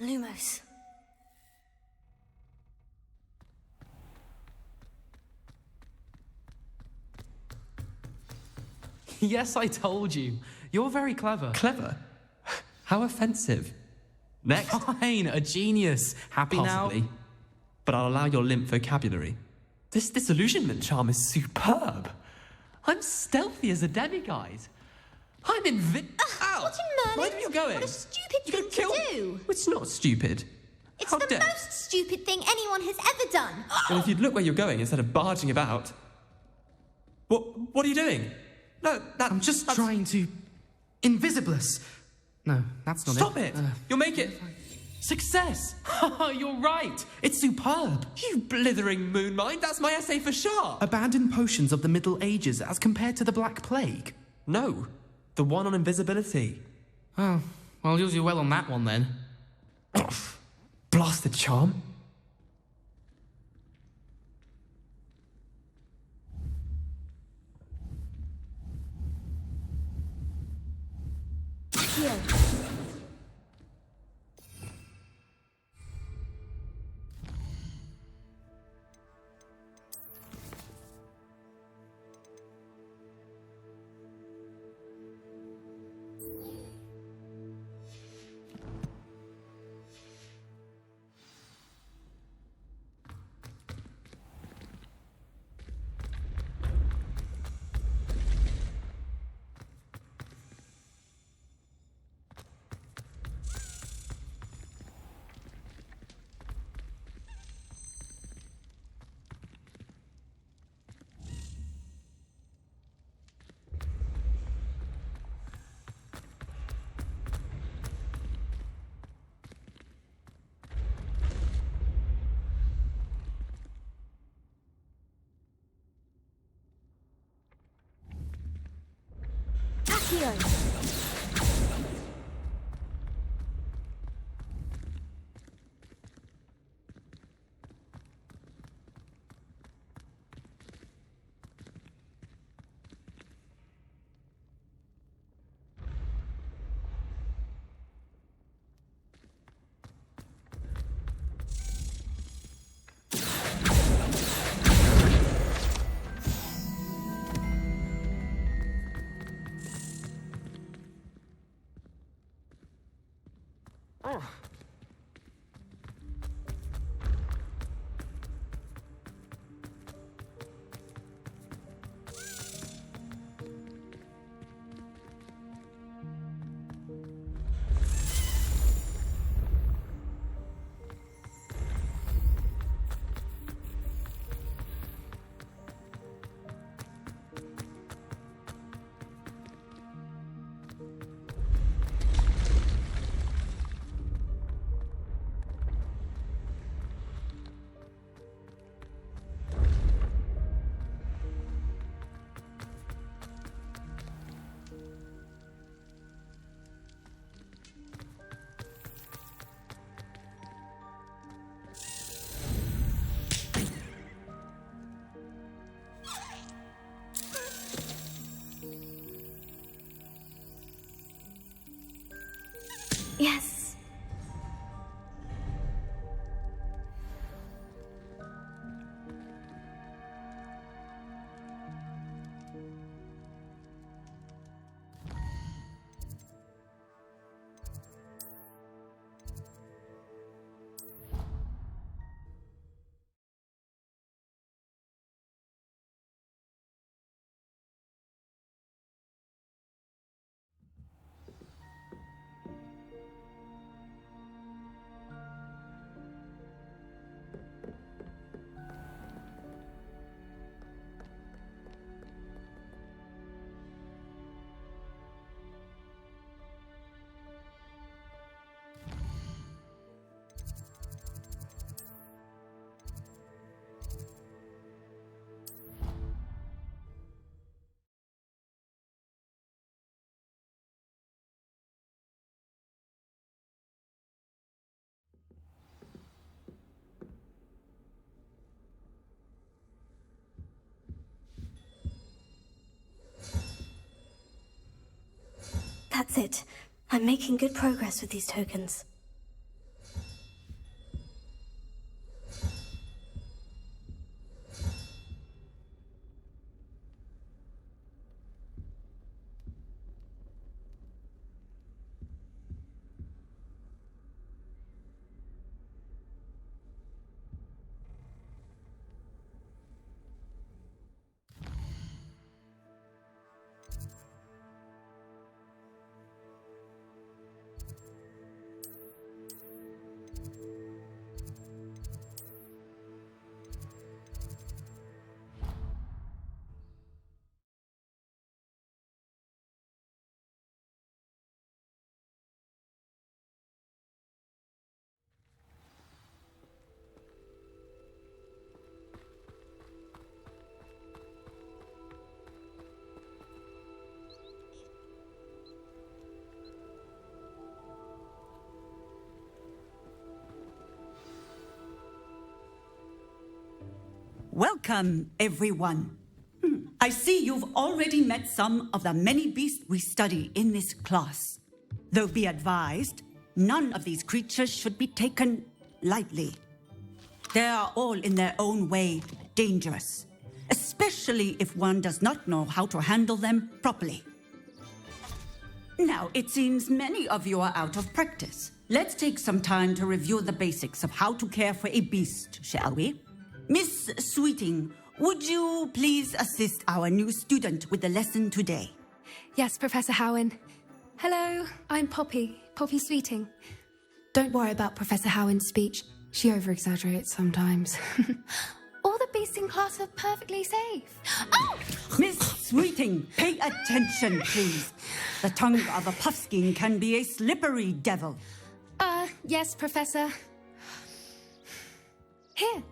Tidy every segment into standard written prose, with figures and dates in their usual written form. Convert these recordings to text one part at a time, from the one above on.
Lumos. Yes, I told you. You're very clever. Clever? How offensive. Next. Fine, a genius. Happy Possibly. now? But I'll allow your limp vocabulary. This disillusionment charm is superb. I'm stealthy as a demiguise. I'm What in Merlin? Where are you going? What a stupid You thing could kill... to do. It's not stupid. It's How the dare- most stupid thing anyone has ever done. Well, if you'd look where you're going instead of barging about... What are you doing? No, I'm just trying to... Invisibless. No, that's not Stop it! You'll make it... Success! You're right. It's superb. You blithering moon mind, that's my essay for sharp. Abandoned potions of the Middle Ages as compared to the Black Plague. No, the one on invisibility. Oh, well, you'll do well on that one then. Blasted charm. Here. Accio. Yes. That's it. I'm making good progress with these tokens. Welcome, everyone. I see you've already met some of the many beasts we study in this class. Though be advised, none of these creatures should be taken lightly. They are all in their own way dangerous, especially if one does not know how to handle them properly. Now, it seems many of you are out of practice. Let's take some time to review the basics of how to care for a beast, shall we? Miss Sweeting, would you please assist our new student with the lesson today? Yes, Professor Howen. Hello, I'm Poppy Sweeting. Don't worry about Professor Howen's speech. She over-exaggerates sometimes. All the beasts in class are perfectly safe. Oh! Miss Sweeting, pay attention, please. The tongue of a puffskein can be a slippery devil. Yes, Professor. Here,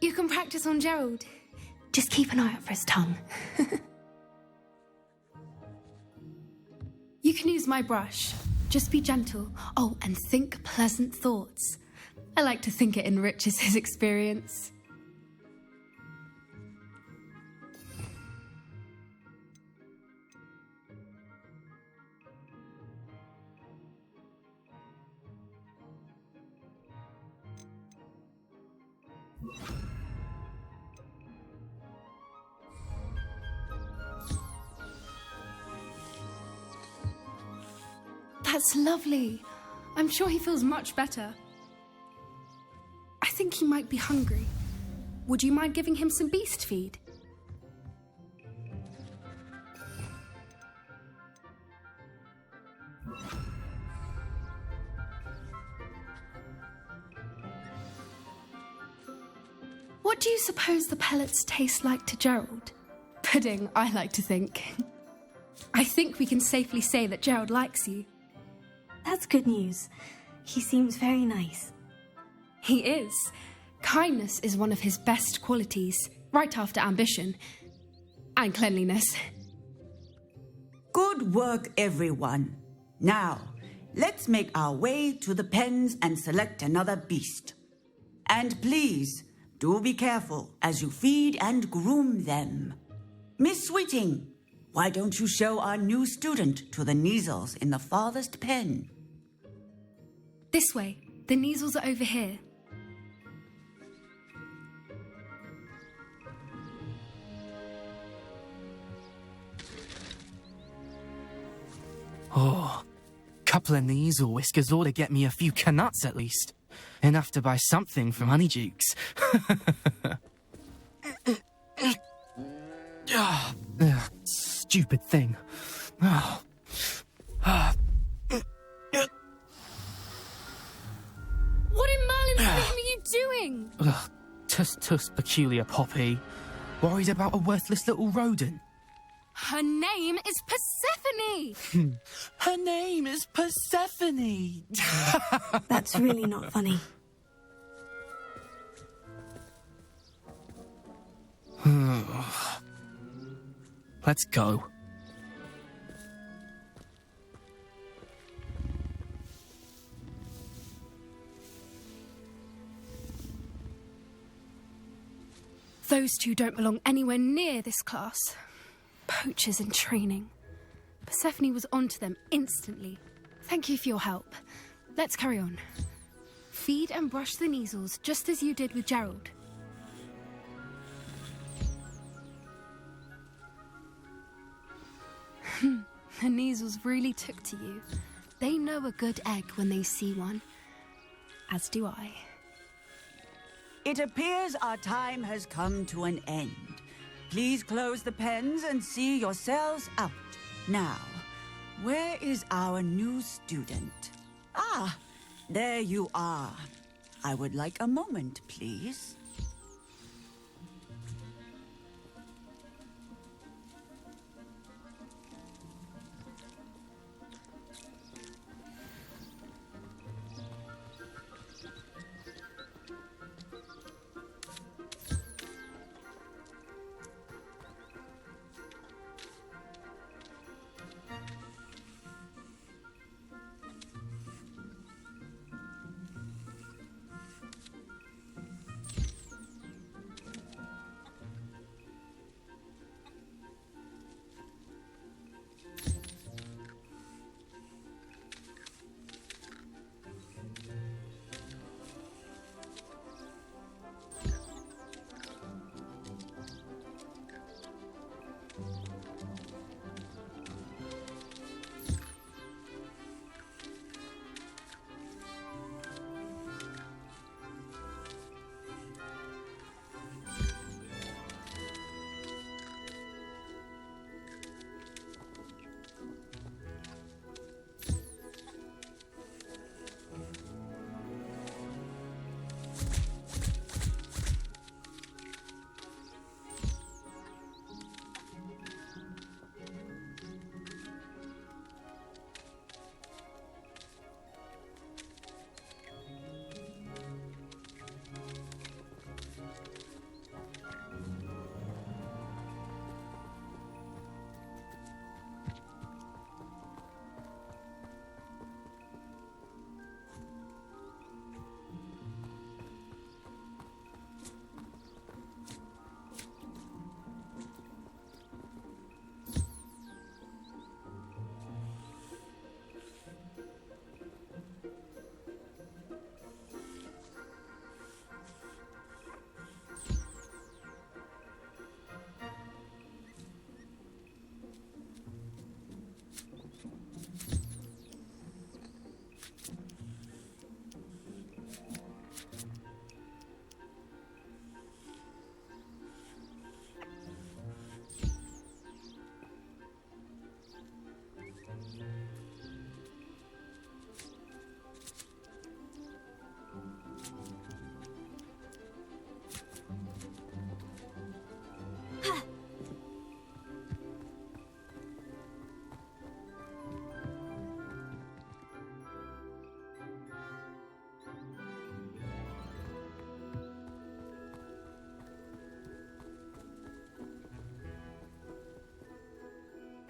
you can practice on Gerald. Just keep an eye out for his tongue. You can use my brush. Just be gentle. Oh, and think pleasant thoughts. I like to think it enriches his experience. That's lovely. I'm sure he feels much better. I think he might be hungry. Would you mind giving him some beast feed? What do you suppose the pellets taste like to Gerald? Pudding, I like to think. I think we can safely say that Gerald likes you. That's good news. He seems very nice. He is. Kindness is one of his best qualities, right after ambition. And cleanliness. Good work, everyone. Now, let's make our way to the pens and select another beast. And please, do be careful as you feed and groom them. Miss Sweeting, why don't you show our new student to the Neasels in the farthest pen? This way. The Neasels are over here. Oh, couple of knees or whiskers ought to get me a few canuts at least. Enough to buy something from Honeydukes. Stupid thing. Oh. What in Merlin's name are you doing? Tuss, peculiar Poppy. Worried about a worthless little rodent. Her name is Persephone! Her name is Persephone! That's really not funny. Let's go. Those two don't belong anywhere near this class. Poachers in training. Persephone was onto them instantly. Thank you for your help. Let's carry on. Feed and brush the Neasels just as you did with Gerald. The Neasels really took to you. They know a good egg when they see one. As do I. It appears our time has come to an end. Please close the pens and see yourselves out. Now, where is our new student? Ah, there you are. I would like a moment, please.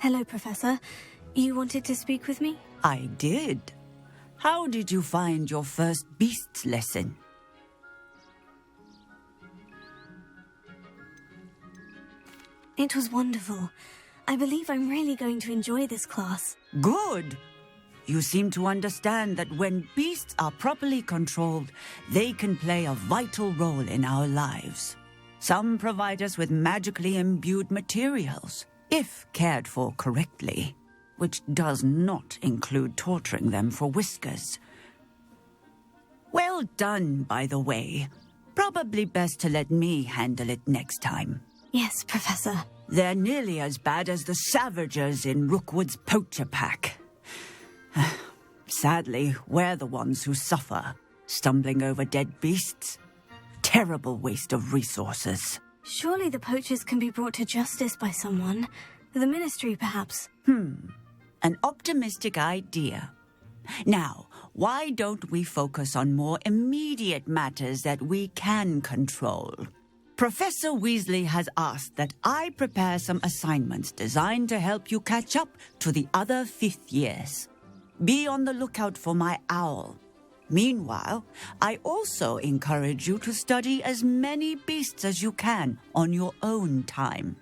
Hello, Professor. You wanted to speak with me? I did. How did you find your first beasts lesson? It was wonderful. I believe I'm really going to enjoy this class. Good. You seem to understand that when beasts are properly controlled, they can play a vital role in our lives. Some provide us with magically imbued materials, if cared for correctly, which does not include torturing them for whiskers. Well done, by the way. Probably best to let me handle it next time. Yes, Professor. They're nearly as bad as the Savagers in Rookwood's poacher pack. Sadly, we're the ones who suffer, stumbling over dead beasts. Terrible waste of resources. Surely the poachers can be brought to justice by someone. The Ministry, perhaps. An optimistic idea. Now, why don't we focus on more immediate matters that we can control? Professor Weasley has asked that I prepare some assignments designed to help you catch up to the other fifth years. Be on the lookout for my owl. Meanwhile, I also encourage you to study as many beasts as you can on your own time.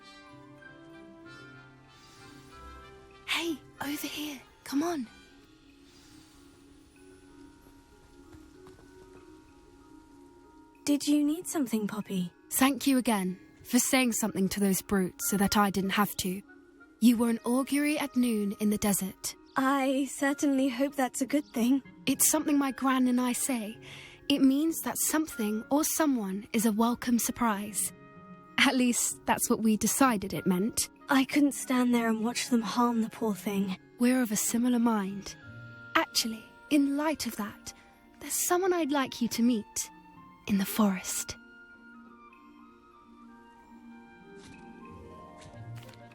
Hey, over here. Come on. Did you need something, Poppy? Thank you again for saying something to those brutes so that I didn't have to. You were an augury at noon in the desert. I certainly hope that's a good thing. It's something my gran and I say. It means that something or someone is a welcome surprise. At least, that's what we decided it meant. I couldn't stand there and watch them harm the poor thing. We're of a similar mind. Actually, in light of that, there's someone I'd like you to meet. In the forest.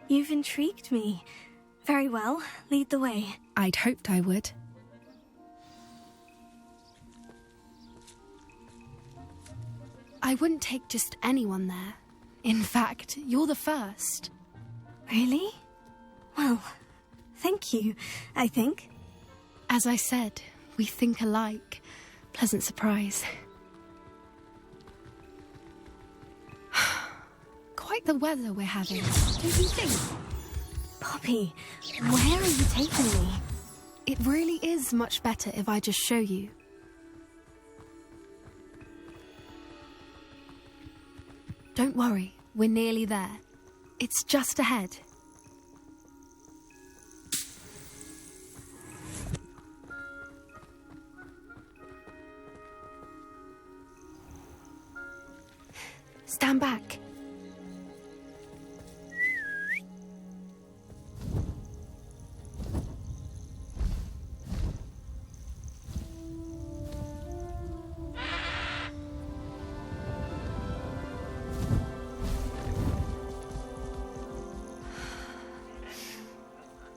You've intrigued me. Very well, lead the way. I'd hoped I would. I wouldn't take just anyone there. In fact, you're the first. Really? Well, thank you, I think. As I said, we think alike. Pleasant surprise. Quite the weather we're having, don't you think? Poppy, where are you taking me? It really is much better if I just show you. Don't worry, we're nearly there. It's just ahead. Stand back.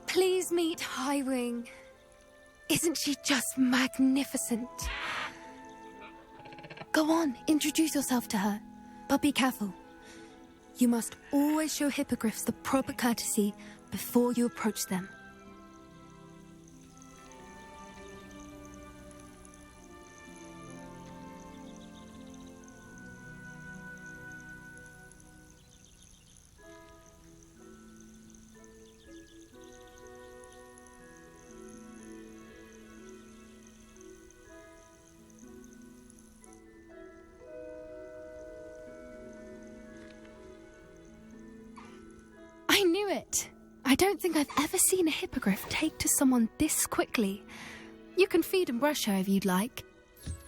Please meet Highwing. Isn't she just magnificent? Go on, introduce yourself to her. But be careful. You must always show hippogriffs the proper courtesy before you approach them. I knew it! I don't think I've ever seen a hippogriff take to someone this quickly. You can feed and brush her if you'd like.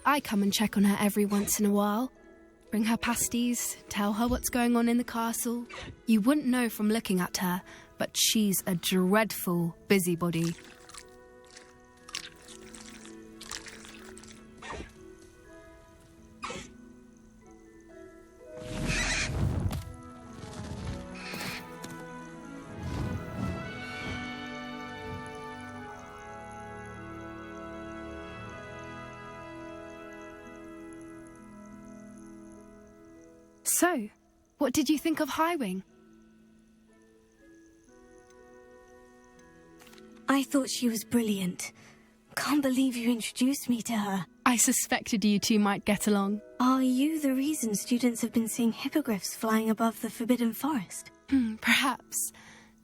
I come and check on her every once in a while. Bring her pasties, tell her what's going on in the castle. You wouldn't know from looking at her, but she's a dreadful busybody. So, what did you think of Highwing? I thought she was brilliant. Can't believe you introduced me to her. I suspected you two might get along. Are you the reason students have been seeing hippogriffs flying above the Forbidden Forest? Perhaps.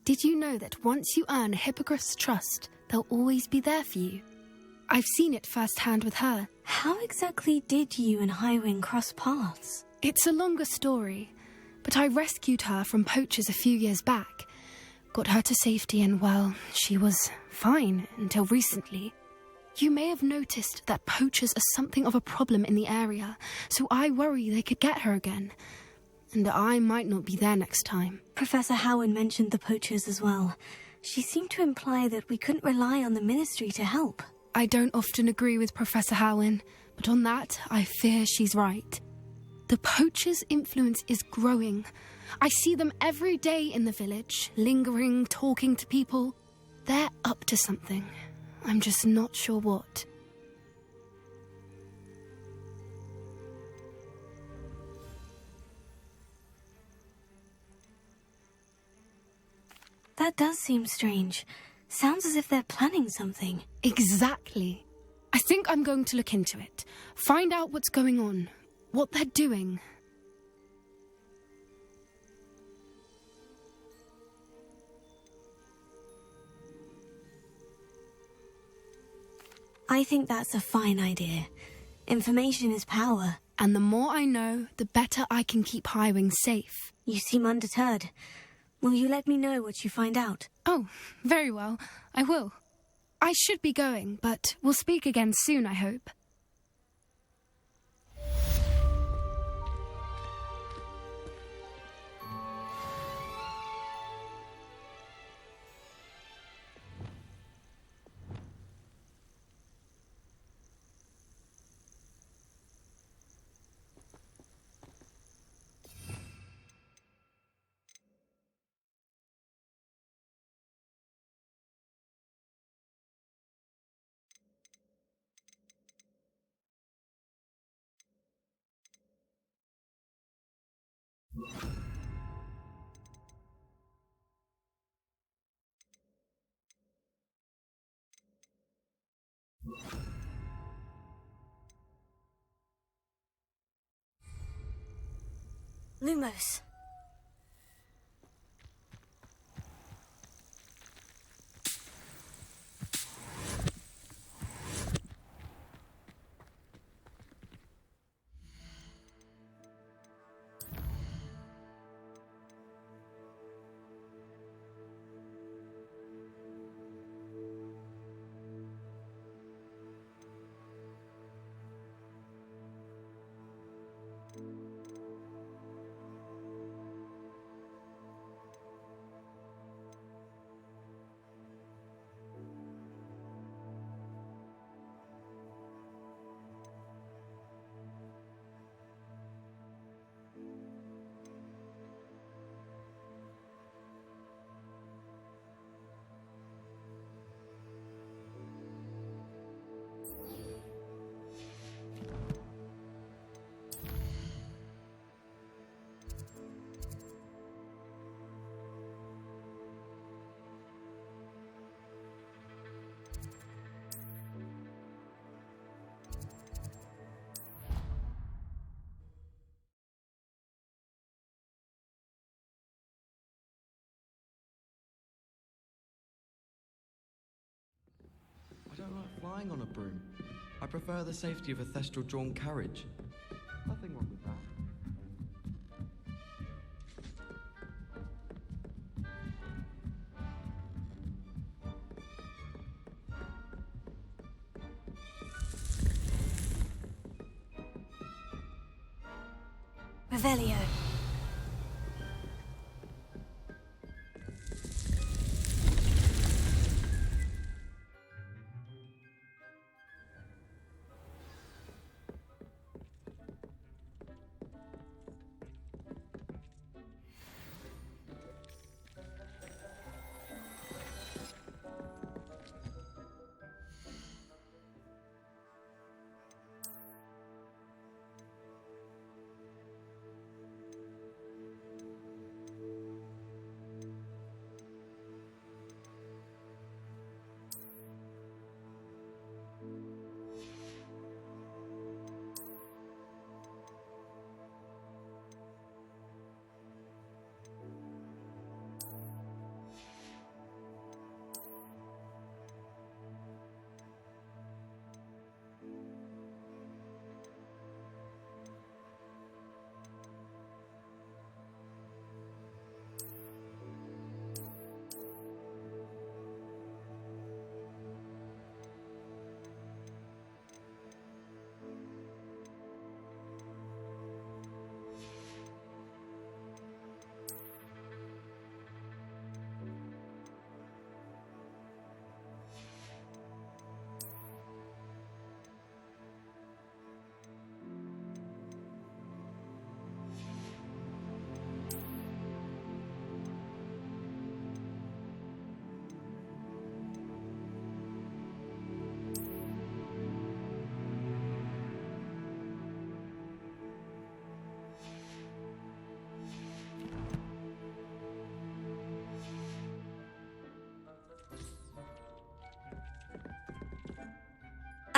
Did you know that once you earn a hippogriff's trust, they'll always be there for you? I've seen it firsthand with her. How exactly did you and Highwing cross paths? It's a longer story, but I rescued her from poachers a few years back. Got her to safety and, well, she was fine until recently. You may have noticed that poachers are something of a problem in the area, so I worry they could get her again. And I might not be there next time. Professor Howard mentioned the poachers as well. She seemed to imply that we couldn't rely on the Ministry to help. I don't often agree with Professor Howin, but on that, I fear she's right. The poachers' influence is growing. I see them every day in the village, lingering, talking to people. They're up to something. I'm just not sure what. That does seem strange. Sounds as if they're planning something. Exactly. I think I'm going to look into it. Find out what's going on, what they're doing. I think that's a fine idea. Information is power. And the more I know, the better I can keep Highwing safe. You seem undeterred. Will you let me know what you find out? Oh, very well. I will. I should be going, but we'll speak again soon, I hope. Lumos. I don't like flying on a broom. I prefer the safety of a thestral-drawn carriage. Nothing wrong with that. Revelio.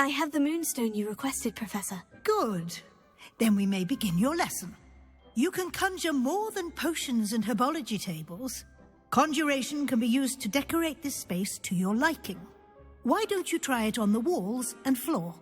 I have the moonstone you requested, Professor. Good. Then we may begin your lesson. You can conjure more than potions and herbology tables. Conjuration can be used to decorate this space to your liking. Why don't you try it on the walls and floor?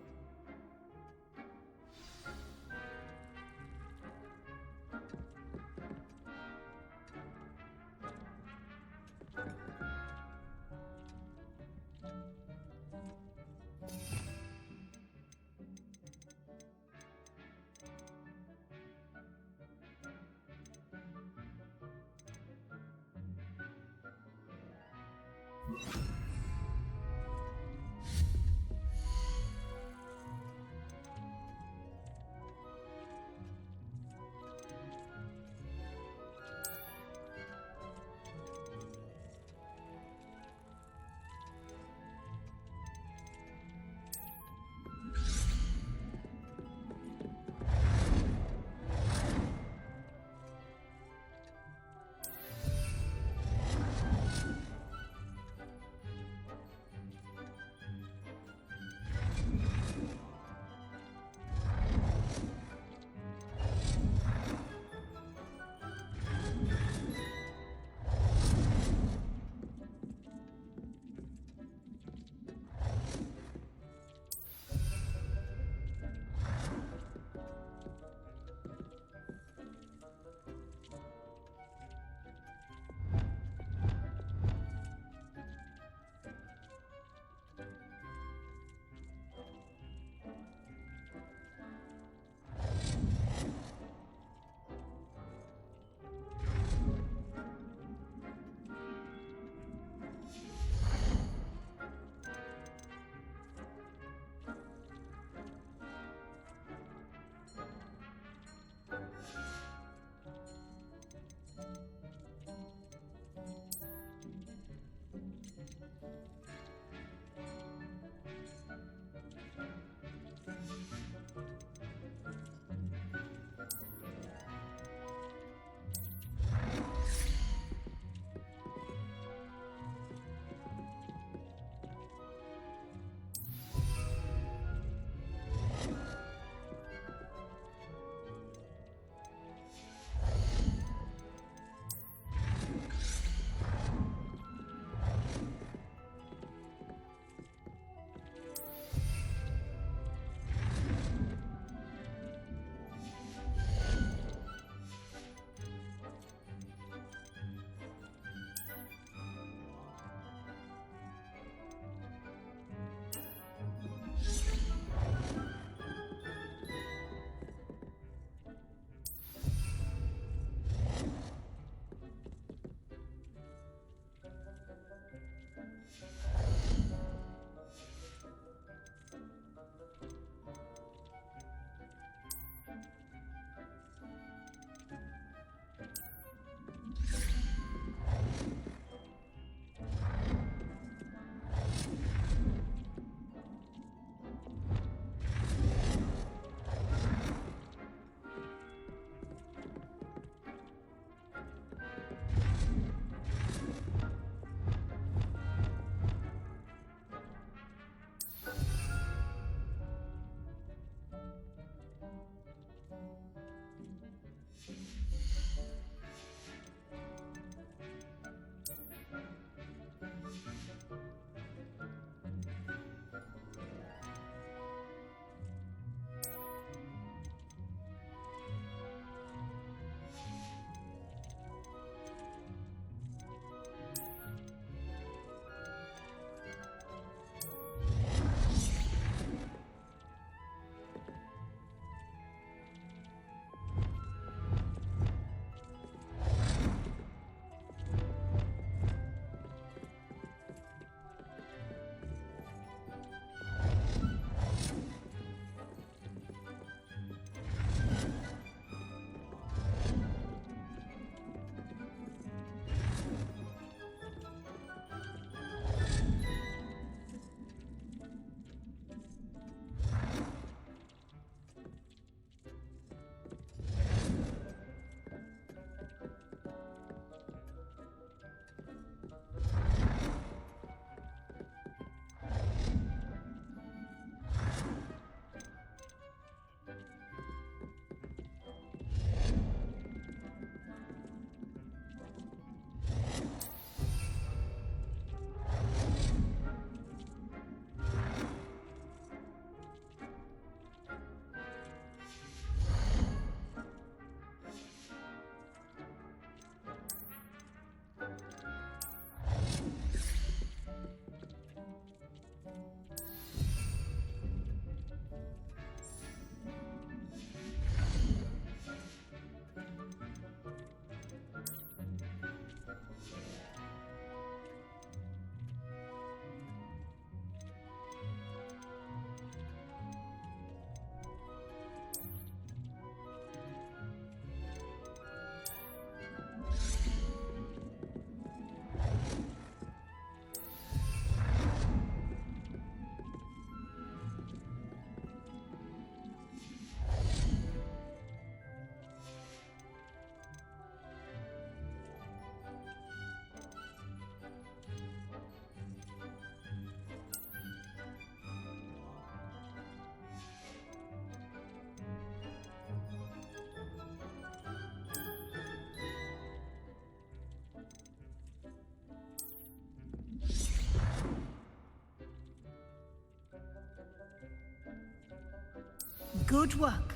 Good work.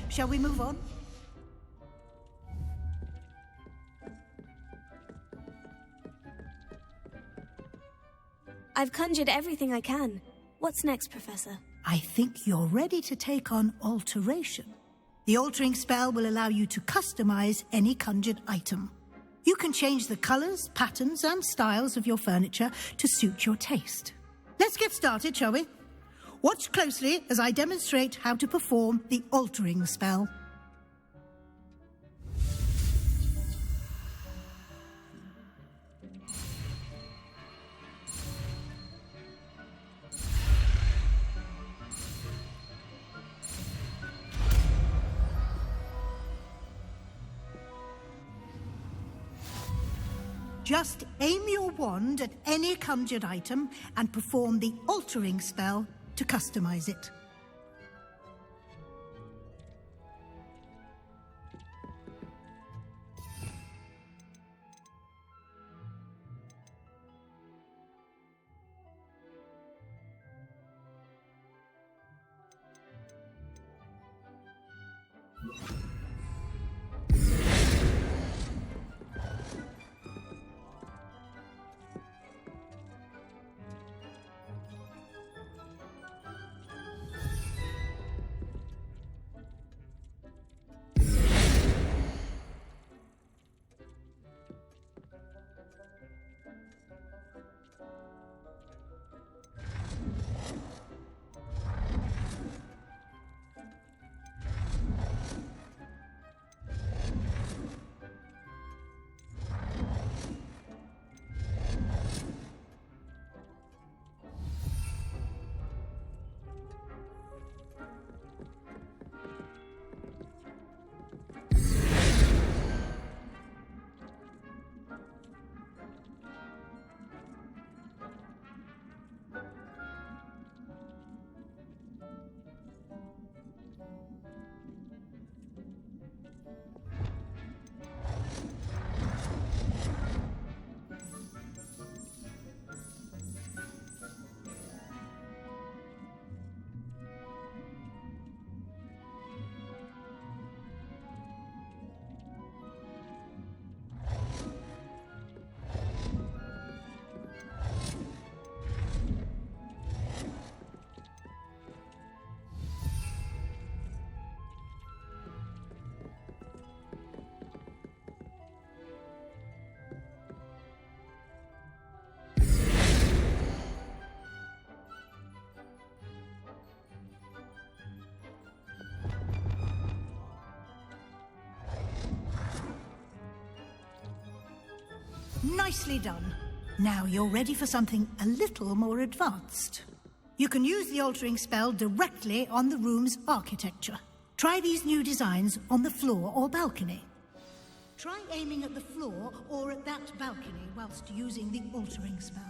Shall we move on? I've conjured everything I can. What's next, Professor? I think you're ready to take on alteration. The altering spell will allow you to customize any conjured item. You can change the colors, patterns, and styles of your furniture to suit your taste. Let's get started, shall we? Watch closely as I demonstrate how to perform the altering spell. Just aim your wand at any conjured item and perform the altering spell to customize it. Nicely done. Now you're ready for something a little more advanced. You can use the altering spell directly on the room's architecture. Try these new designs on the floor or balcony. Try aiming at the floor or at that balcony whilst using the altering spell.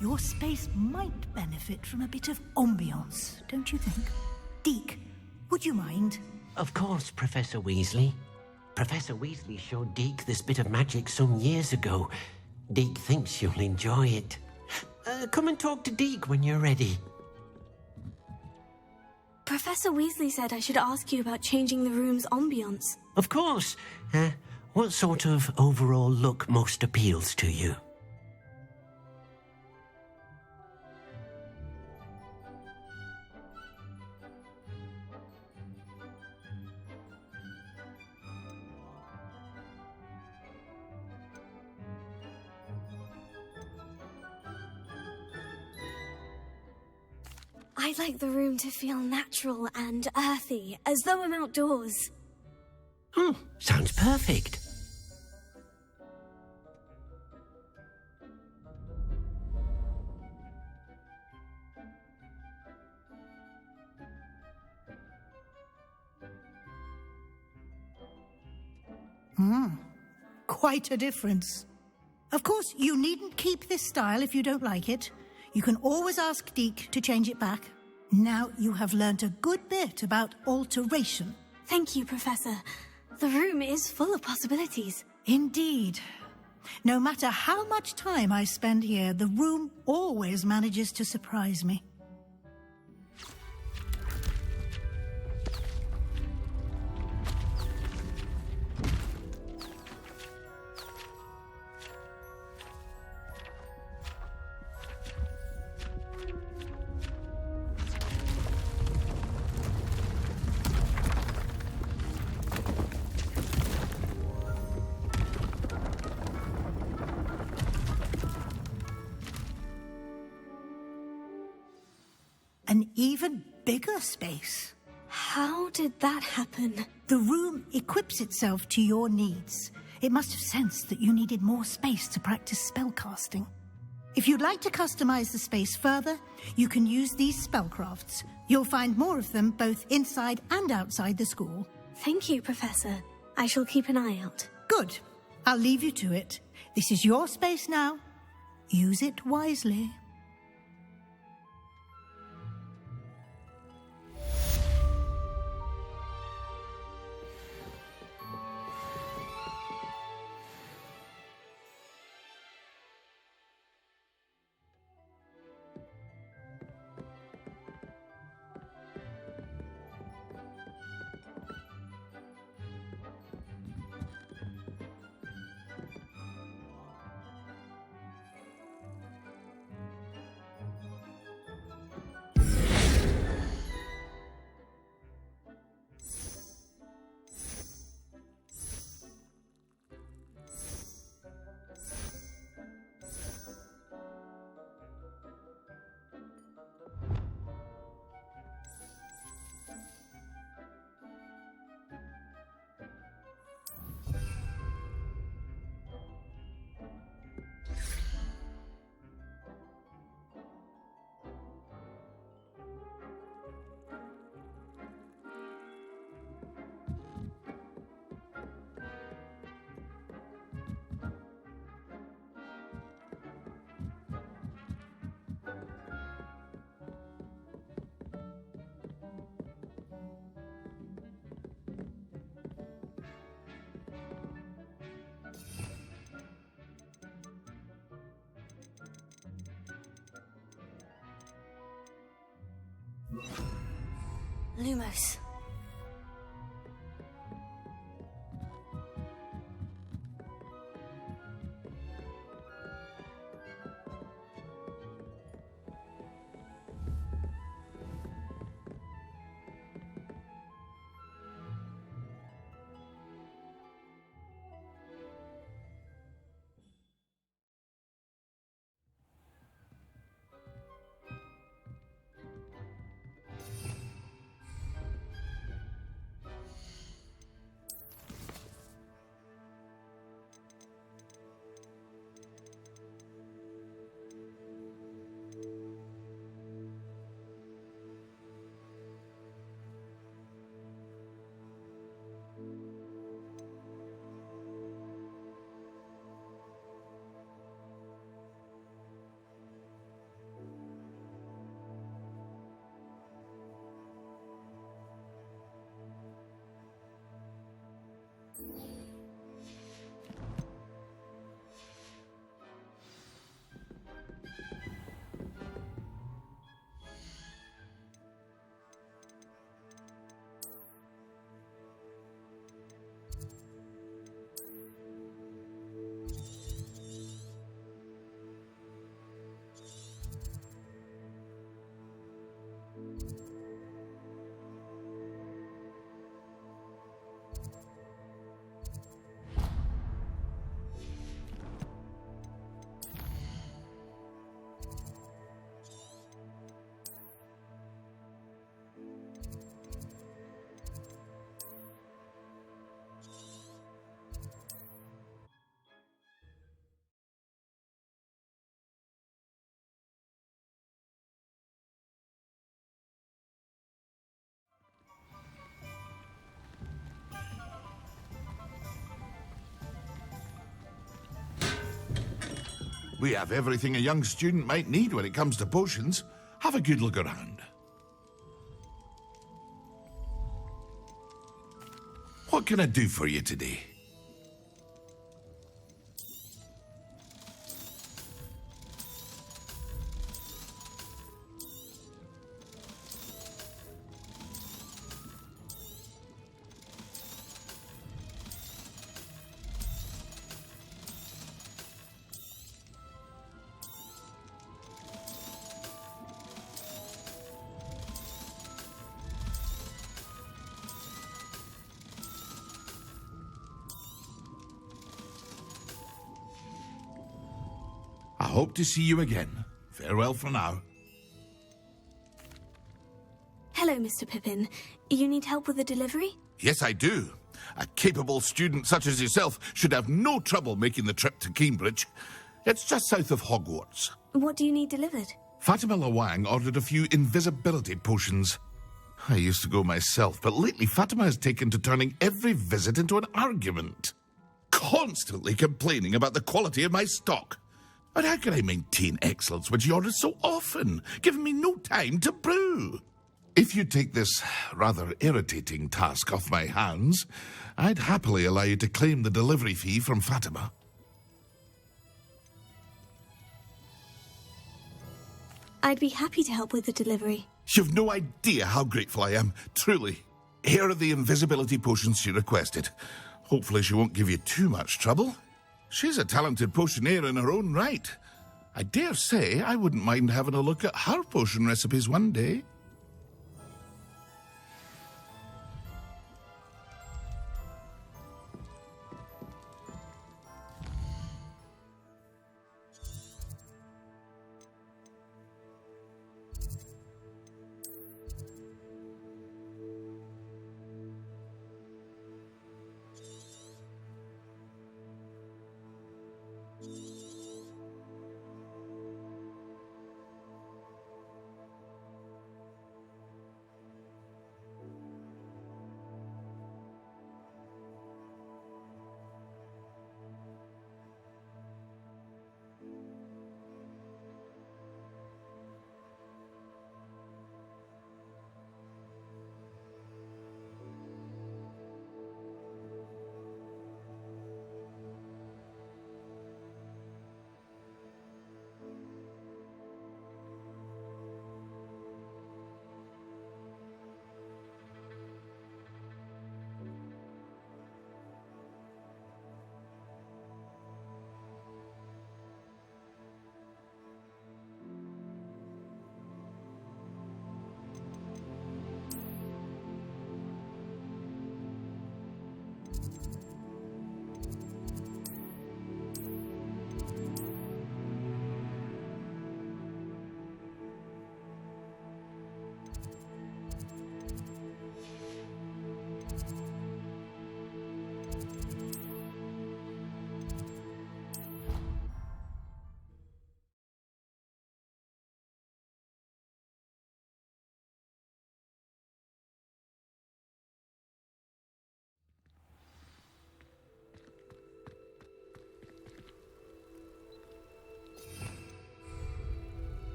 Your space might benefit from a bit of ambiance, don't you think? Deke, would you mind? Of course, Professor Weasley. Professor Weasley showed Deke this bit of magic some years ago. Deke thinks you'll enjoy it. Come and talk to Deke when you're ready. Professor Weasley said I should ask you about changing the room's ambiance. Of course. What sort of overall look most appeals to you? I'd like the room to feel natural and earthy, as though I'm outdoors. Sounds perfect. Quite a difference. Of course, you needn't keep this style if you don't like it. You can always ask Deke to change it back. Now you have learnt a good bit about alteration. Thank you, Professor. The room is full of possibilities. Indeed. No matter how much time I spend here, the room always manages to surprise me. An even bigger space. How did that happen? The room equips itself to your needs. It must have sensed that you needed more space to practice spellcasting. If you'd like to customize the space further, you can use these spellcrafts. You'll find more of them both inside and outside the school. Thank you, Professor. I shall keep an eye out. Good. I'll leave you to it. This is your space now. Use it wisely. Lumos. We have everything a young student might need when it comes to potions. Have a good look around. What can I do for you today? I hope to see you again. Farewell for now. Hello, Mr. Pippin. You need help with the delivery? Yes, I do. A capable student such as yourself should have no trouble making the trip to Cambridge. It's just south of Hogwarts. What do you need delivered? Fatima Lawang ordered a few invisibility potions. I used to go myself, but lately Fatima has taken to turning every visit into an argument. Constantly complaining about the quality of my stock. But how can I maintain excellence when she orders so often, giving me no time to brew? If you take this rather irritating task off my hands, I'd happily allow you to claim the delivery fee from Fatima. I'd be happy to help with the delivery. You've no idea how grateful I am, truly. Here are the invisibility potions she requested. Hopefully she won't give you too much trouble. She's a talented potioneer in her own right. I dare say I wouldn't mind having a look at her potion recipes one day.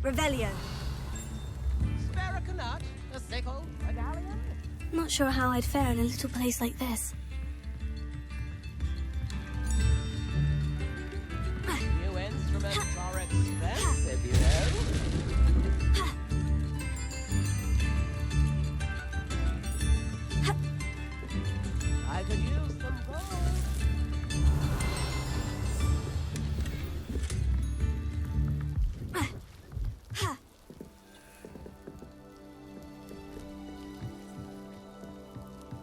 Revelio. Spare a nut, a sickle, a galleon? Not sure how I'd fare in a little place like this. New instruments are expensive, you know. I could use some gold.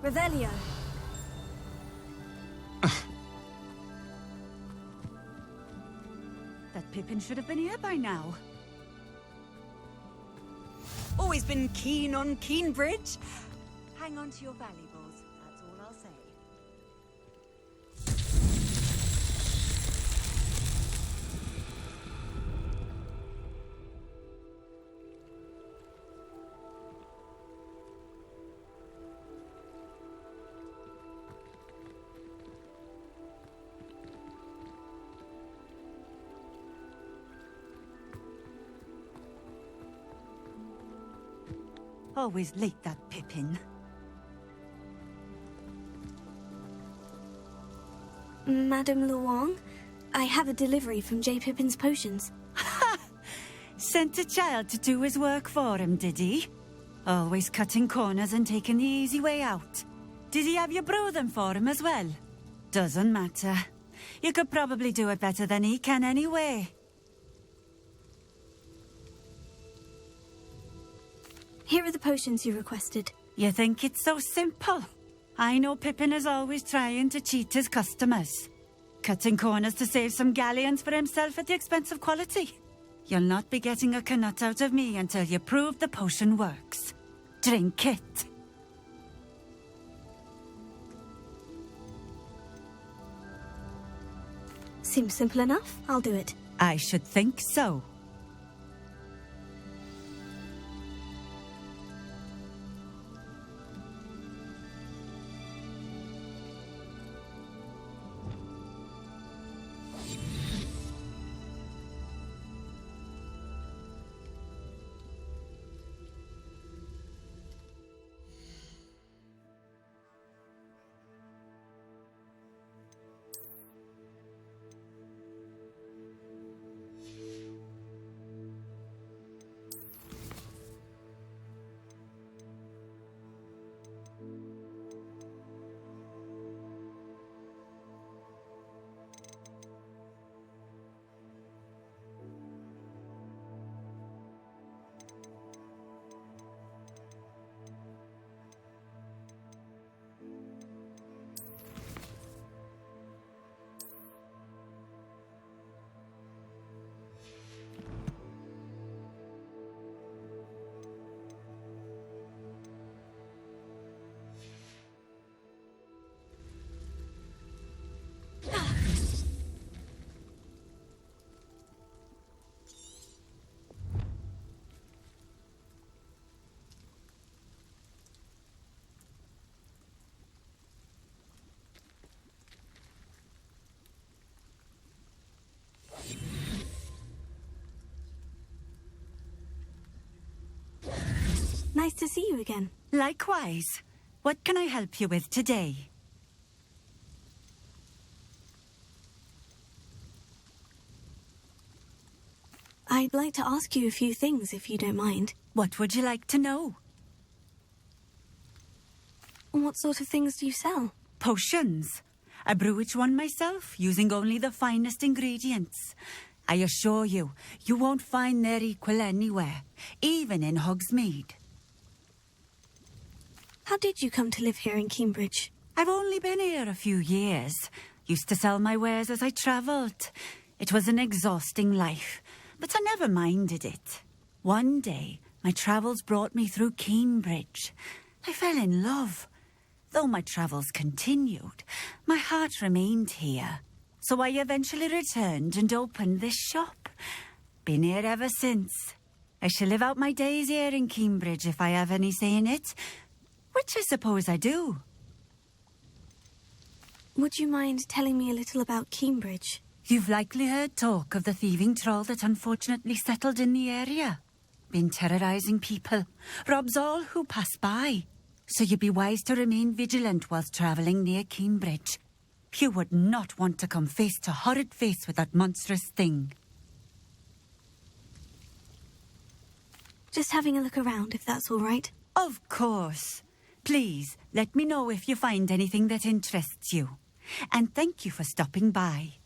Revelio. That Pippin should have been here by now. Always been keen on Keenbridge. Hang on to your valuables, that's all I'll say. Always late, that Pippin. Madame Luong, I have a delivery from J. Pippin's potions. Sent a child to do his work for him, did he? Always cutting corners and taking the easy way out. Did he have you brew them for him as well? Doesn't matter. You could probably do it better than he can anyway. Here are the potions you requested. You think it's so simple? I know Pippin is always trying to cheat his customers. Cutting corners to save some galleons for himself at the expense of quality. You'll not be getting a canut out of me until you prove the potion works. Drink it. Seems simple enough. I'll do it. I should think so. Nice to see you again. Likewise. What can I help you with today? I'd like to ask you a few things, if you don't mind. What would you like to know? What sort of things do you sell? Potions. I brew each one myself, using only the finest ingredients. I assure you, you won't find their equal anywhere, even in Hogsmeade. How did you come to live here in Cambridge? I've only been here a few years. Used to sell my wares as I travelled. It was an exhausting life, but I never minded it. One day, my travels brought me through Cambridge. I fell in love. Though my travels continued, my heart remained here. So I eventually returned and opened this shop. Been here ever since. I shall live out my days here in Cambridge if I have any say in it, which I suppose I do. Would you mind telling me a little about Cambridge? You've likely heard talk of the thieving troll that unfortunately settled in the area. Been terrorising people, robs all who pass by. So you'd be wise to remain vigilant whilst travelling near Cambridge. You would not want to come face to horrid face with that monstrous thing. Just having a look around, if that's all right. Of course. Please, let me know if you find anything that interests you. And thank you for stopping by.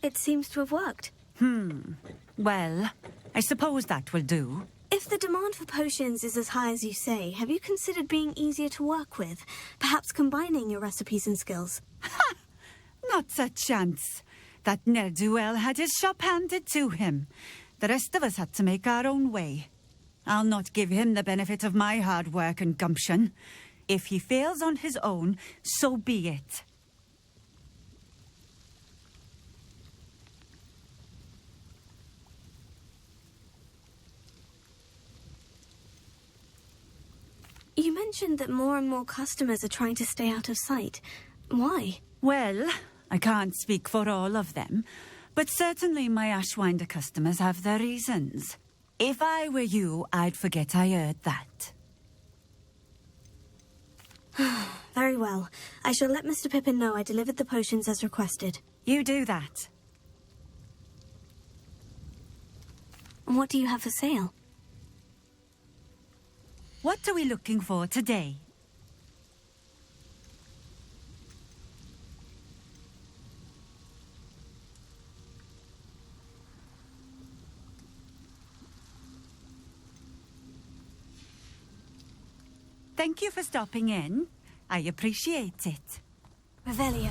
It seems to have worked. Well, I suppose that will do. If the demand for potions is as high as you say, have you considered being easier to work with? Perhaps combining your recipes and skills? Ha! Not a chance. That ne'er-do-well had his shop handed to him. The rest of us had to make our own way. I'll not give him the benefit of my hard work and gumption. If he fails on his own, so be it. You mentioned that more and more customers are trying to stay out of sight. Why? Well, I can't speak for all of them, but certainly my Ashwinder customers have their reasons. If I were you, I'd forget I heard that. Very well. I shall let Mr. Pippin know I delivered the potions as requested. You do that. What do you have for sale? What are we looking for today? Thank you for stopping in. I appreciate it. Revelio.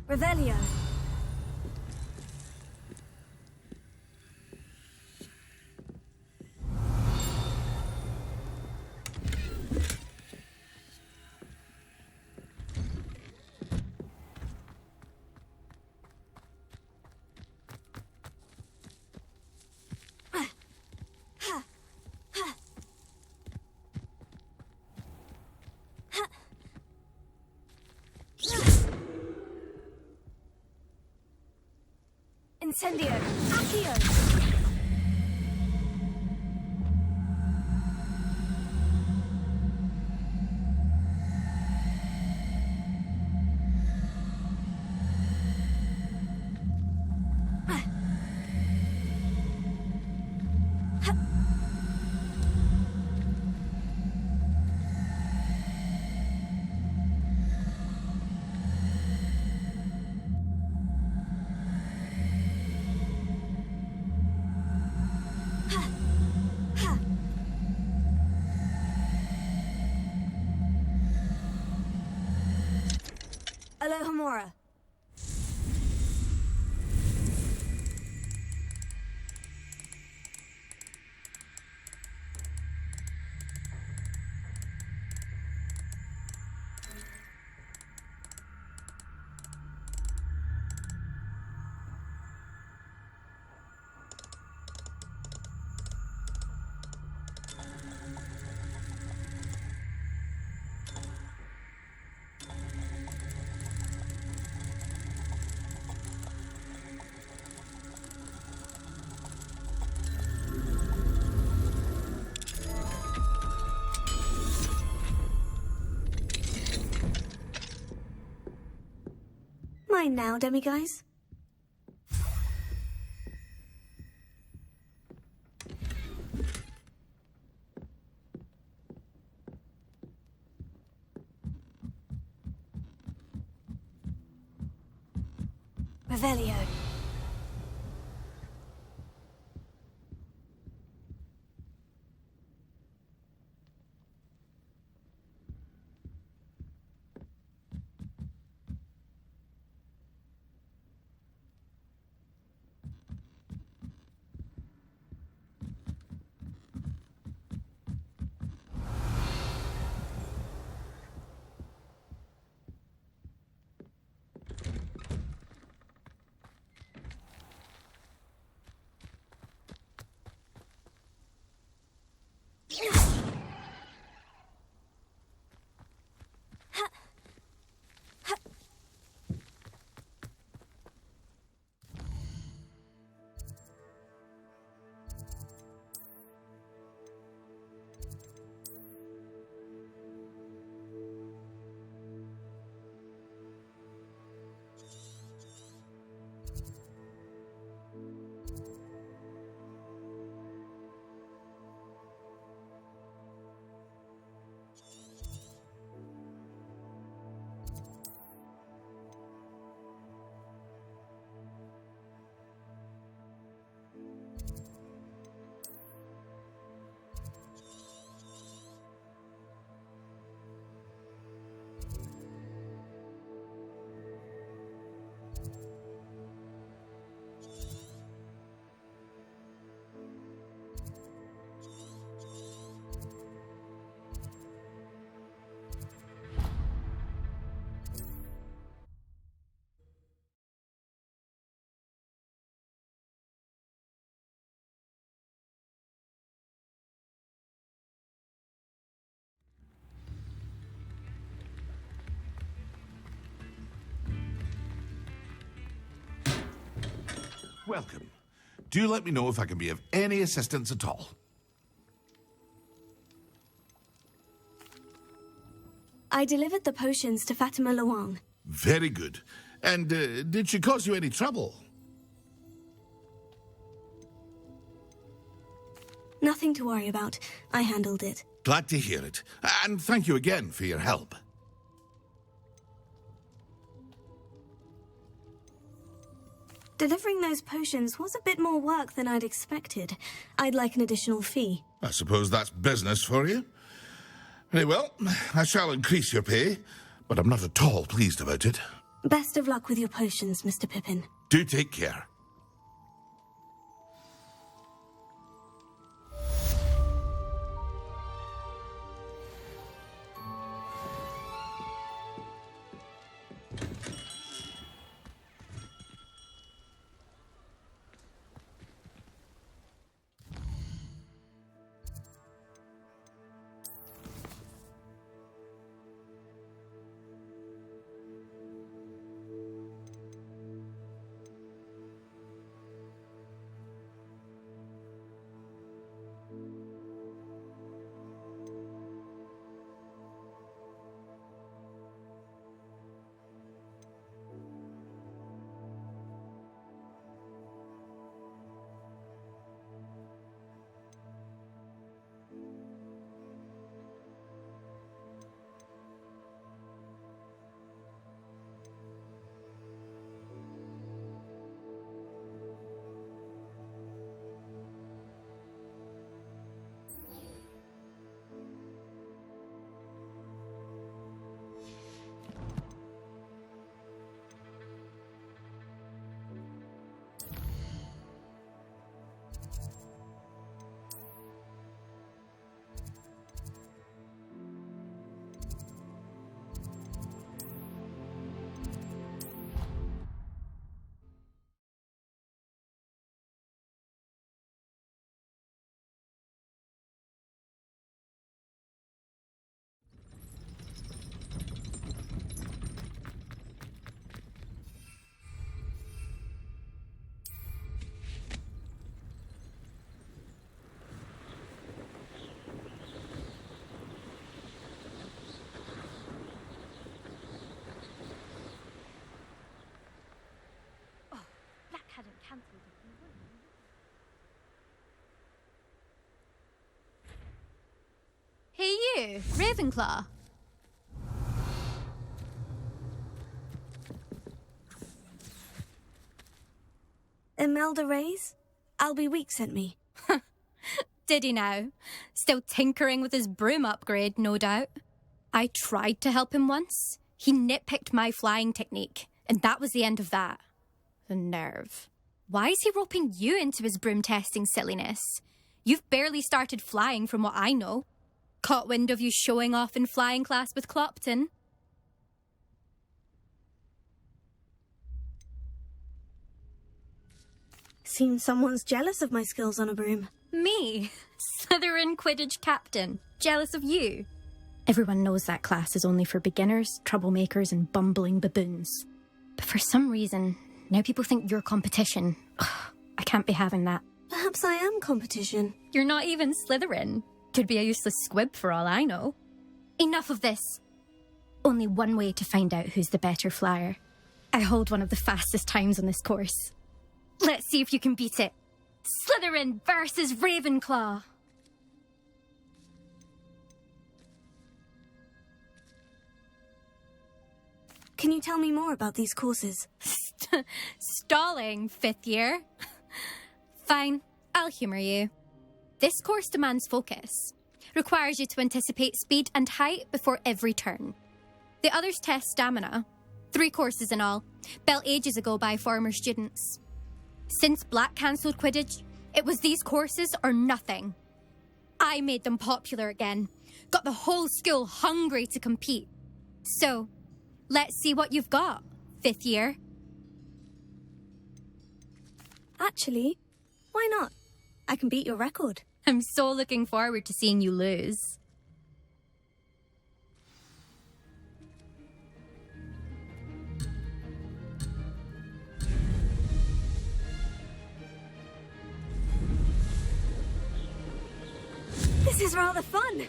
Revelio. Incendio! Accio! Alohomora. Mine now, demiguise. Revelio. Welcome. Do let me know if I can be of any assistance at all. I delivered the potions to Fatima Luang. Very good. And did she cause you any trouble? Nothing to worry about. I handled it. Glad to hear it. And thank you again for your help. Delivering those potions was a bit more work than I'd expected. I'd like an additional fee. I suppose that's business for you. Very well, I shall increase your pay, but I'm not at all pleased about it. Best of luck with your potions, Mr. Pippin. Do take care. you, Ravenclaw. Imelda Reyes? Albie Week sent me. Did he now? Still tinkering with his broom upgrade, no doubt. I tried to help him once. He nitpicked my flying technique, and that was the end of that. The nerve. Why is he roping you into his broom testing silliness? You've barely started flying from what I know. Caught wind of you showing off in flying class with Clopton. Seems someone's jealous of my skills on a broom. Me? Slytherin Quidditch captain. Jealous of you? Everyone knows that class is only for beginners, troublemakers and bumbling baboons. But for some reason, now people think you're competition. Ugh, I can't be having that. Perhaps I am competition. You're not even Slytherin. Could be a useless squib for all I know. Enough of this. Only one way to find out who's the better flyer. I hold one of the fastest times on this course. Let's see if you can beat it. Slytherin versus Ravenclaw. Can you tell me more about these courses? Stalling, 5th year. Fine, I'll humour you. This course demands focus. Requires you to anticipate speed and height before every turn. The others test stamina. 3 courses in all, built ages ago by former students. Since Black cancelled Quidditch, it was these courses or nothing. I made them popular again. Got the whole school hungry to compete. So, let's see what you've got, 5th year. Actually, why not? I can beat your record. I'm so looking forward to seeing you lose. This is rather fun.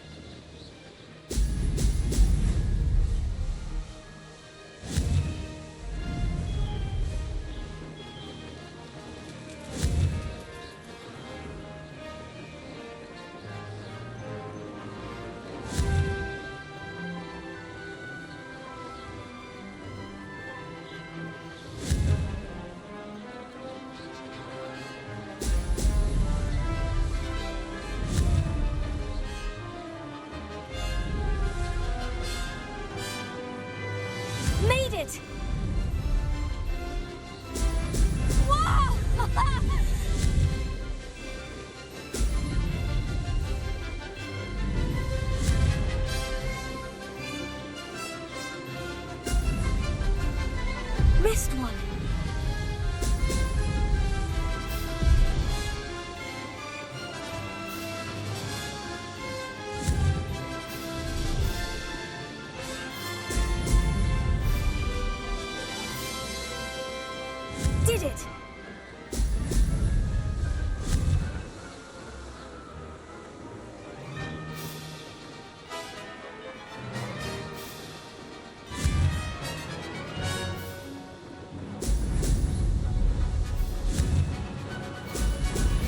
Made it! Whoa! Missed one. Did it!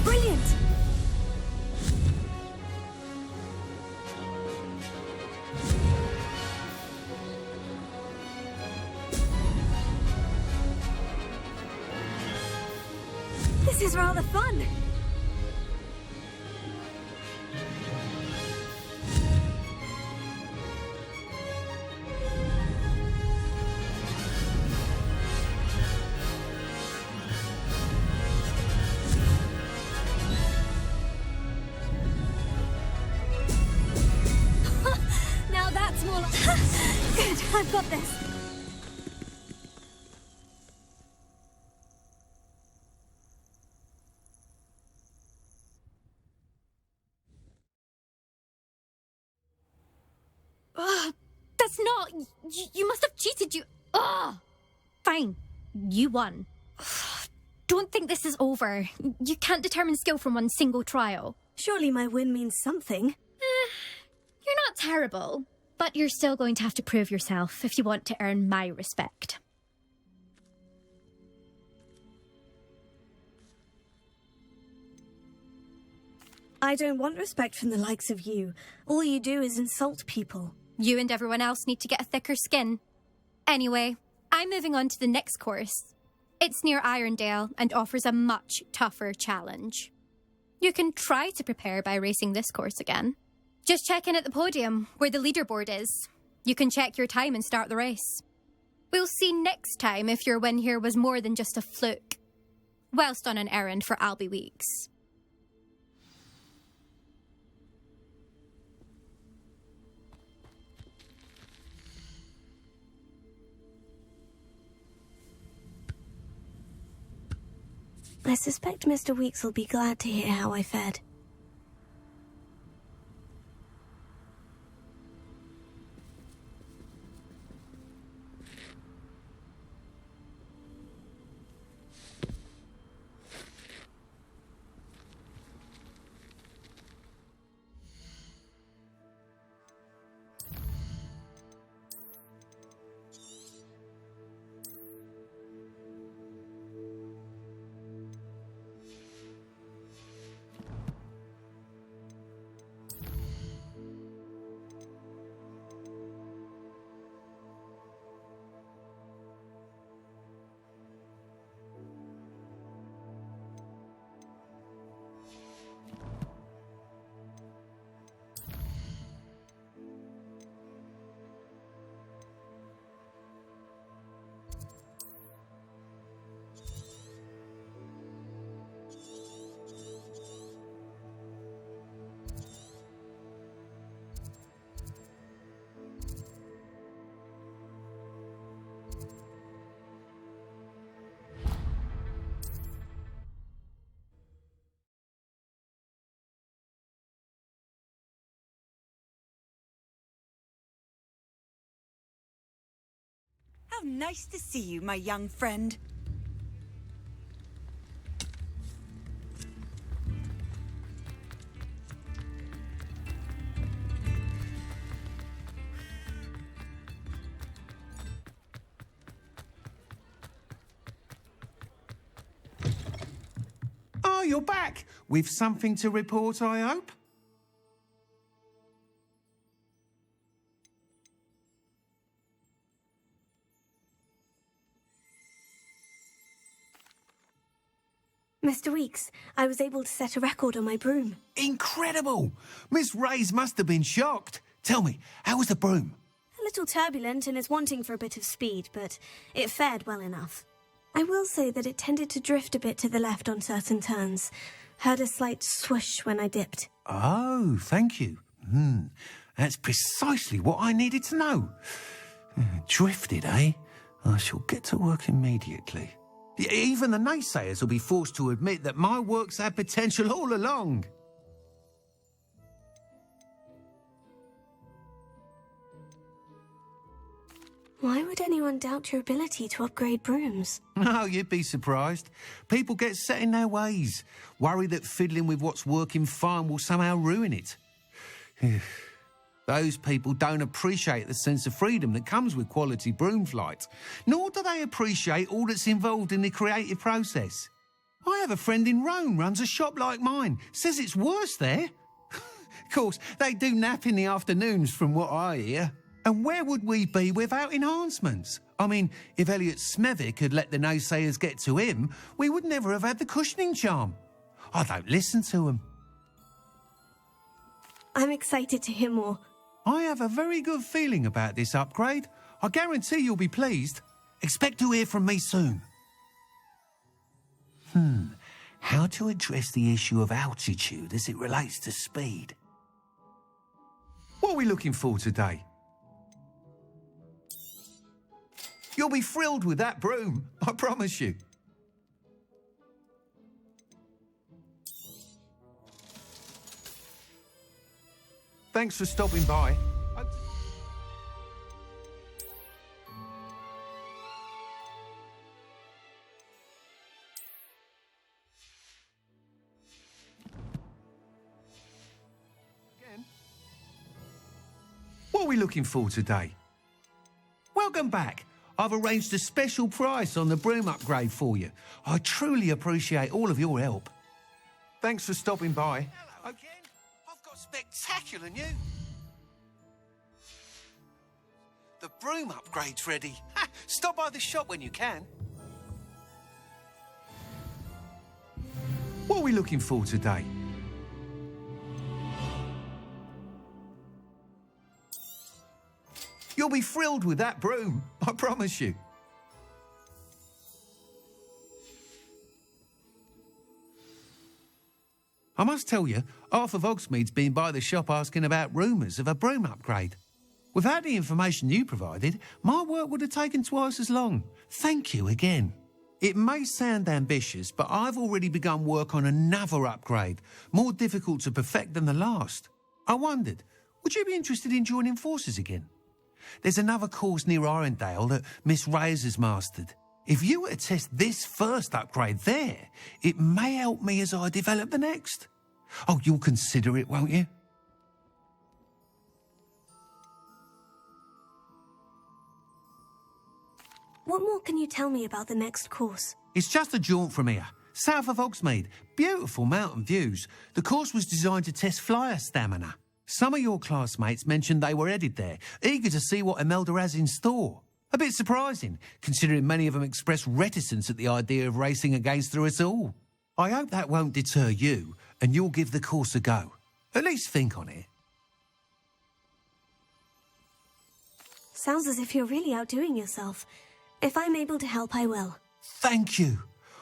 Brilliant! This is rather fun. Now that's more like... Good, I've got this. That's not... You must have cheated, you... Ugh! Fine. You won. Don't think this is over. You can't determine skill from one single trial. Surely my win means something. You're not terrible, but you're still going to have to prove yourself if you want to earn my respect. I don't want respect from the likes of you. All you do is insult people. You and everyone else need to get a thicker skin. Anyway, I'm moving on to the next course. It's near Irondale and offers a much tougher challenge. You can try to prepare by racing this course again. Just check in at the podium, where the leaderboard is. You can check your time and start the race. We'll see next time if your win here was more than just a fluke. Whilst on an errand for Albie Weeks. I suspect Mr. Weeks will be glad to hear how I fared. How nice to see you, my young friend. Oh, you're back. With something to report, I hope? Mr. Weeks, I was able to set a record on my broom. Incredible! Miss Ray's must have been shocked. Tell me, how was the broom? A little turbulent and is wanting for a bit of speed, but it fared well enough. I will say that it tended to drift a bit to the left on certain turns. Heard a slight swoosh when I dipped. Oh, thank you. That's precisely what I needed to know. Drifted, eh? I shall get to work immediately. Even the naysayers will be forced to admit that my work's had potential all along. Why would anyone doubt your ability to upgrade brooms? Oh, you'd be surprised. People get set in their ways, worry that fiddling with what's working fine will somehow ruin it. Those people don't appreciate the sense of freedom that comes with quality broom flight, nor do they appreciate all that's involved in the creative process. I have a friend in Rome runs a shop like mine, says it's worse there. Of course, they do nap in the afternoons from what I hear. And where would we be without enhancements? I mean, if Elliot Smethwick had let the naysayers get to him, we would never have had the cushioning charm. I don't listen to them. I'm excited to hear more. I have a very good feeling about this upgrade. I guarantee you'll be pleased. Expect to hear from me soon. How to address the issue of altitude as it relates to speed? What are we looking for today? You'll be thrilled with that broom, I promise you. Thanks for stopping by. Again. What are we looking for today? Welcome back. I've arranged a special price on the broom upgrade for you. I truly appreciate all of your help. Thanks for stopping by. Again? I've got spectacular news. The broom upgrade's ready. Ha! Stop by the shop when you can. What are we looking for today? You'll be thrilled with that broom, I promise you. I must tell you, Arthur Vogsmead's been by the shop asking about rumours of a broom upgrade. Without the information you provided, my work would have taken twice as long. Thank you again. It may sound ambitious, but I've already begun work on another upgrade, more difficult to perfect than the last. I wondered, would you be interested in joining forces again? There's another course near Arendale that Miss Reyes has mastered. If you were to test this first upgrade there, it may help me as I develop the next. Oh, you'll consider it, won't you? What more can you tell me about the next course? It's just a jaunt from here, south of Hogsmeade. Beautiful mountain views. The course was designed to test flyer stamina. Some of your classmates mentioned they were headed there, eager to see what Imelda has in store. A bit surprising, considering many of them expressed reticence at the idea of racing against us all. I hope that won't deter you, and you'll give the course a go. At least think on it. Sounds as if you're really outdoing yourself. If I'm able to help, I will. Thank you.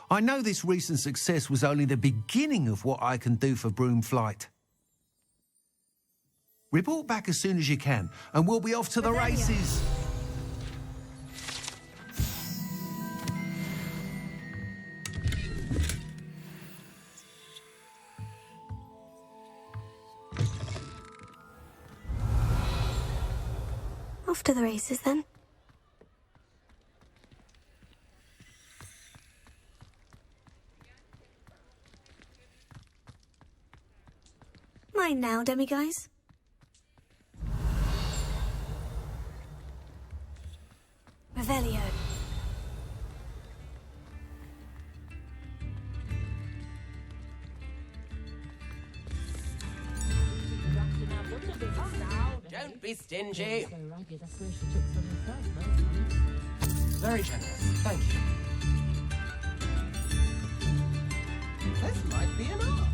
I know this recent success was only the beginning of what I can do for broom flight. Report back as soon as you can, and we'll be off to the races. Off to the races, then. Mine now, demiguys. Revelio. Don't be stingy. Very generous. Thank you. This might be enough.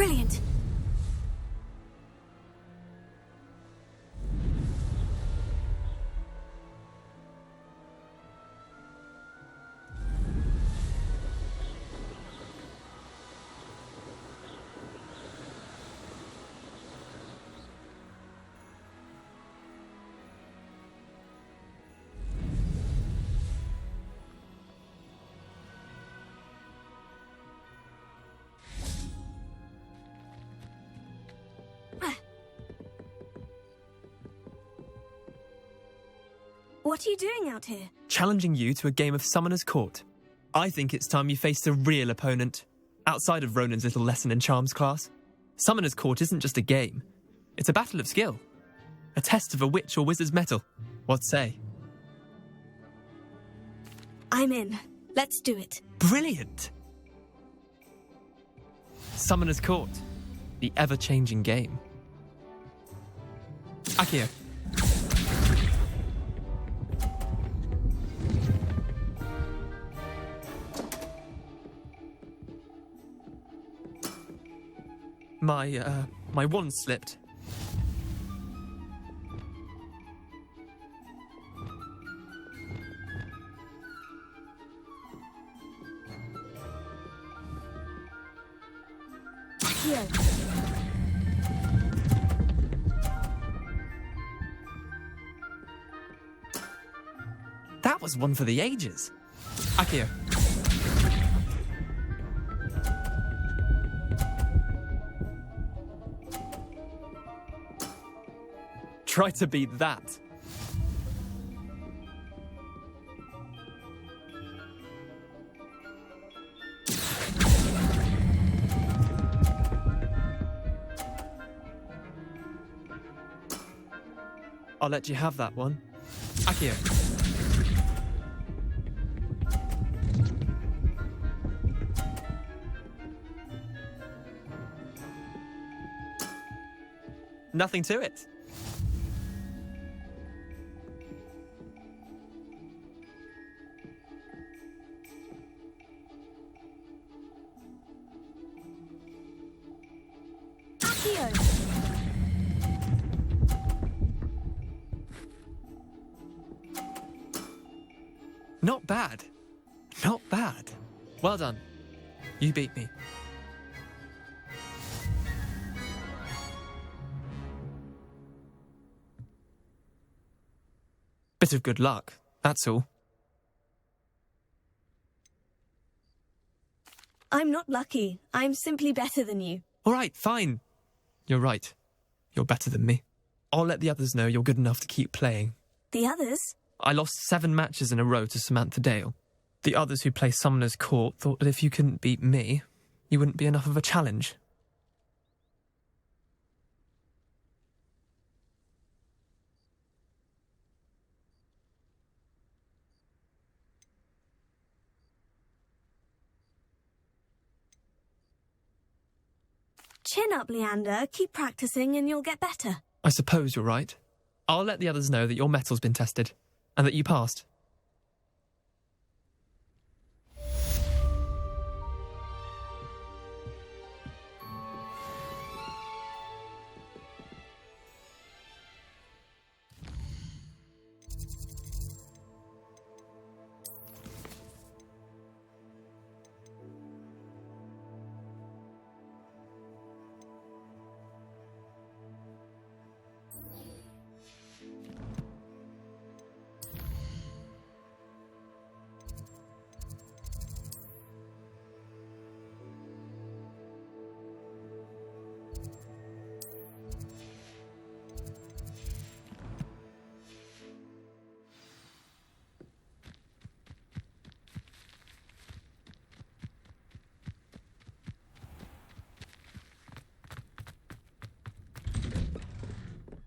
Brilliant. What are you doing out here? Challenging you to a game of Summoner's Court. I think it's time you faced a real opponent, outside of Ronan's little lesson in charms class. Summoner's Court isn't just a game. It's a battle of skill. A test of a witch or wizard's mettle. What say? I'm in. Let's do it. Brilliant! Summoner's Court. The ever-changing game. Akio. My wand slipped. Here. That was one for the ages. Akio. Try to beat that. I'll let you have that one. Akio. Nothing to it. Not bad. Not bad. Well done. You beat me. Bit of good luck, that's all. I'm not lucky. I'm simply better than you. All right, fine. You're right. You're better than me. I'll let the others know you're good enough to keep playing. The others? I lost 7 matches in a row to Samantha Dale. The others who play Summoner's Court thought that if you couldn't beat me, you wouldn't be enough of a challenge. Chin up, Leander. Keep practicing and you'll get better. I suppose you're right. I'll let the others know that your metal's been tested, and that you passed.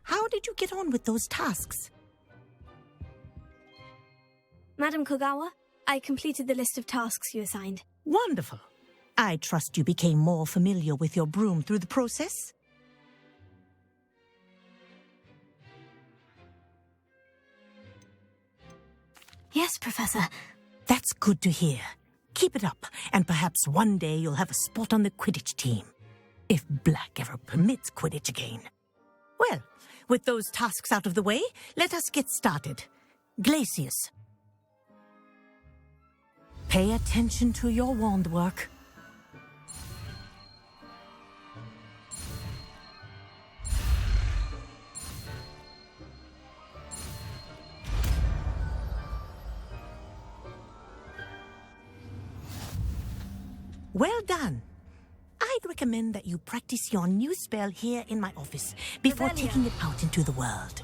How did you get on with those tasks? Madam Kogawa, I completed the list of tasks you assigned. Wonderful. I trust you became more familiar with your broom through the process? Yes, Professor. That's good to hear. Keep it up, and perhaps one day you'll have a spot on the Quidditch team. If Black ever permits Quidditch again. Well, with those tasks out of the way, let us get started. Glacius. Pay attention to your wand work. Well done. I'd recommend that you practice your new spell here in my office before taking it out into the world.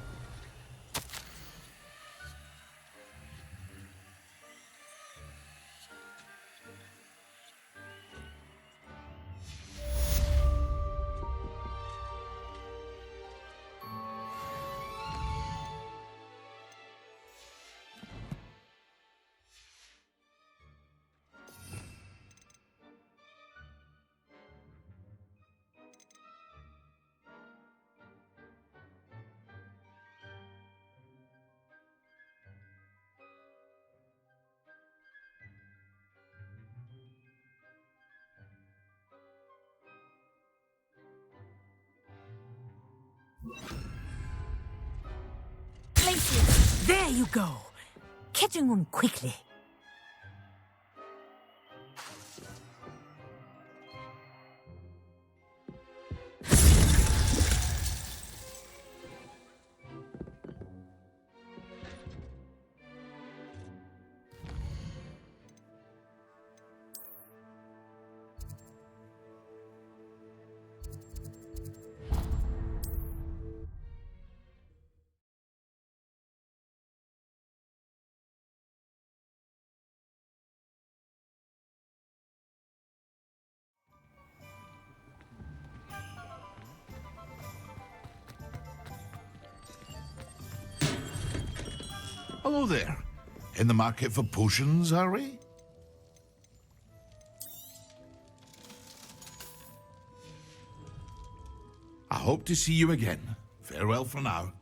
Glacius, there you go. Catching on quickly. Hello there. In the market for potions, are we? I hope to see you again. Farewell for now.